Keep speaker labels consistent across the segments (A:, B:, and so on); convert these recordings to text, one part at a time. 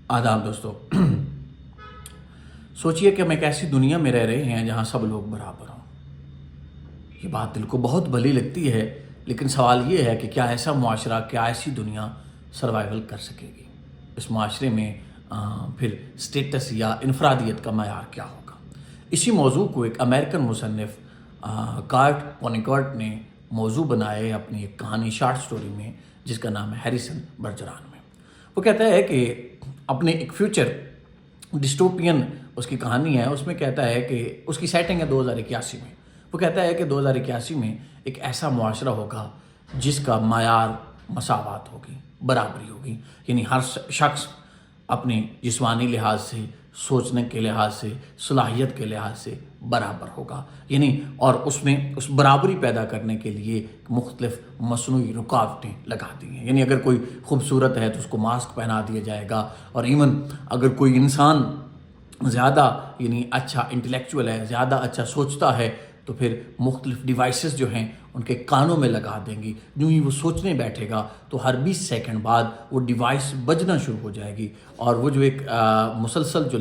A: आदाब दोस्तों। सोचिए कि हम एक ऐसी दुनिया में रह रहे हैं जहां सब लोग बराबर हों। ये बात दिल को बहुत भली लगती है, लेकिन सवाल ये है कि क्या ऐसा मुआशरा, क्या ऐसी दुनिया सर्वाइवल कर सकेगी। इस मुआशरे में फिर स्टेटस या इनफरादियत का मयार क्या होगा। इसी मौजू को एक अमेरिकन मुसन्निफ कार्ट वॉनिकॉट ने मौजू बनाया है अपनी एक कहानी, शार्ट स्टोरी में, जिसका नाम है हैरिसन बर्जरान में। वो कहता है कि अपने एक फ्यूचर डिस्टोपियन उसकी कहानी है, उसमें कहता है कि उसकी सेटिंग है 2081 में। वो कहता है कि 2081 में एक ऐसा मुआशरा होगा जिसका मायार मसावत होगी, बराबरी होगी। यानी हर शख्स अपने जिस्मानी लिहाज से, सोचने के लिहाज से, सलाहियत के लिहाज से बराबर होगा। यानी और उसमें उस बराबरी पैदा करने के लिए मुख्तलिफ मसनूई रुकावटें लगा दी हैं। यानी अगर कोई खूबसूरत है तो उसको मास्क पहना दिया जाएगा, और इवन अगर कोई इंसान ज़्यादा यानी अच्छा इंटेलेक्चुअल है, ज़्यादा अच्छा सोचता है, तो फिर मुख्तलिफ डिवाइसेस जो हैं उनके कानों में लगा देंगी। यूँ ही वो सोचने बैठेगा तो हर 20 सेकंड बाद वो डिवाइस बजना शुरू हो जाएगी, और वो जो एक मुसलसल जो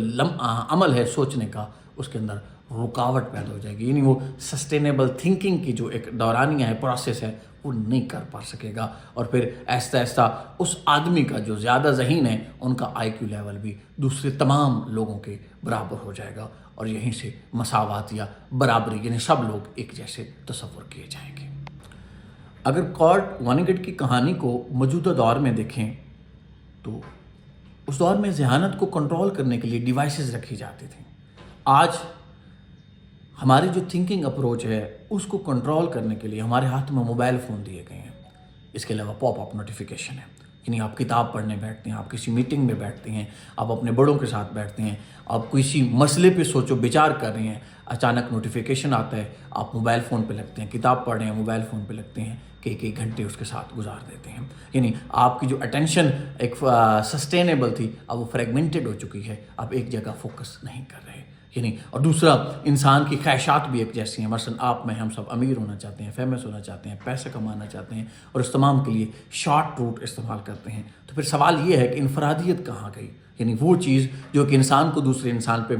A: अमल है सोचने का, उसके अंदर रुकावट पैदा हो जाएगी। यानी वो सस्टेनेबल थिंकिंग की जो एक दौरानिया है, प्रोसेस है, वो नहीं कर पा सकेगा। और फिर ऐसा ऐसा उस आदमी का जो ज़्यादा ज़हीन है, उनका IQ लेवल भी दूसरे तमाम लोगों के बराबर हो जाएगा, और यहीं से मसावत या बराबरी यानी सब लोग एक जैसे तस्वुर किए जाएंगे। अगर कार्ट वॉनिकॉट की कहानी को मौजूदा दौर में देखें तो उस दौर में ज़हानत को कंट्रोल करने के लिए डिवाइसेस रखी जाती थी। आज हमारी जो थिंकिंग अप्रोच है उसको कंट्रोल करने के लिए हमारे हाथ में मोबाइल फ़ोन दिए गए हैं। इसके अलावा पॉपअप नोटिफिकेशन है। यानी आप किताब पढ़ने बैठते हैं, आप किसी मीटिंग में बैठते हैं, आप अपने बड़ों के साथ बैठते हैं, आप किसी मसले पे सोचो विचार कर रहे हैं, अचानक नोटिफिकेशन आता है, आप मोबाइल फ़ोन पे लगते हैं, किताब पढ़ रहे हैं, मोबाइल फ़ोन पे लगते हैं, कई घंटे उसके साथ गुजार देते हैं। यानी आपकी जो अटेंशन एक सस्टेनेबल थी, अब वो फ्रेगमेंटेड हो चुकी है, आप एक जगह फोकस नहीं कर रहे। यानी और दूसरा, इंसान की ख्वाहिशात भी एक जैसी हैं। मसलन आप में हम सब अमीर होना चाहते हैं, फेमस होना चाहते हैं, पैसे कमाना चाहते हैं, और इस तमाम के लिए शॉर्ट रूट इस्तेमाल करते हैं। तो फिर सवाल ये है कि इनफरादियत कहाँ गई। यानी वो चीज़ जो कि इंसान को दूसरे इंसान पे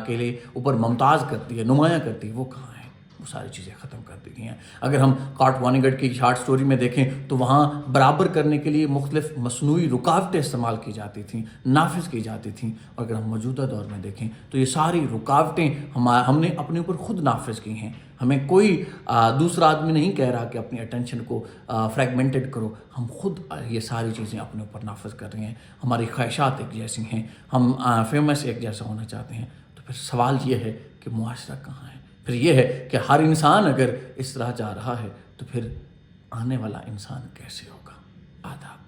A: के लिए ऊपर मुमताज़ करती है, नुमायाँ करती है, वो कहाँ है। वो सारी चीज़ें ख़त्म कर दी गई हैं। अगर हम कार्ट वॉनिकॉट की शार्ट स्टोरी में देखें तो वहाँ बराबर करने के लिए मुख्तलिफ मसनूई रुकावटें इस्तेमाल की जाती थीं, नाफिज की जाती थी। और अगर हम मौजूदा दौर में देखें तो ये सारी रुकावटें हमने अपने ऊपर खुद नाफिज की हैं। हमें कोई दूसरा आदमी नहीं कह रहा कि अपनी अटेंशन को फ्रेगमेंटेड करो, हम खुद ये सारी चीज़ें अपने ऊपर नाफिज कर रहे हैं। हमारी ख्वाहिशात एक जैसी हैं, हम फेमस एक जैसा होना चाहते हैं। तो फिर सवाल ये है कि मुआशरा कहाँ है। फिर ये है कि हर इंसान अगर इस तरह जा रहा है तो फिर आने वाला इंसान कैसे होगा। आदाब।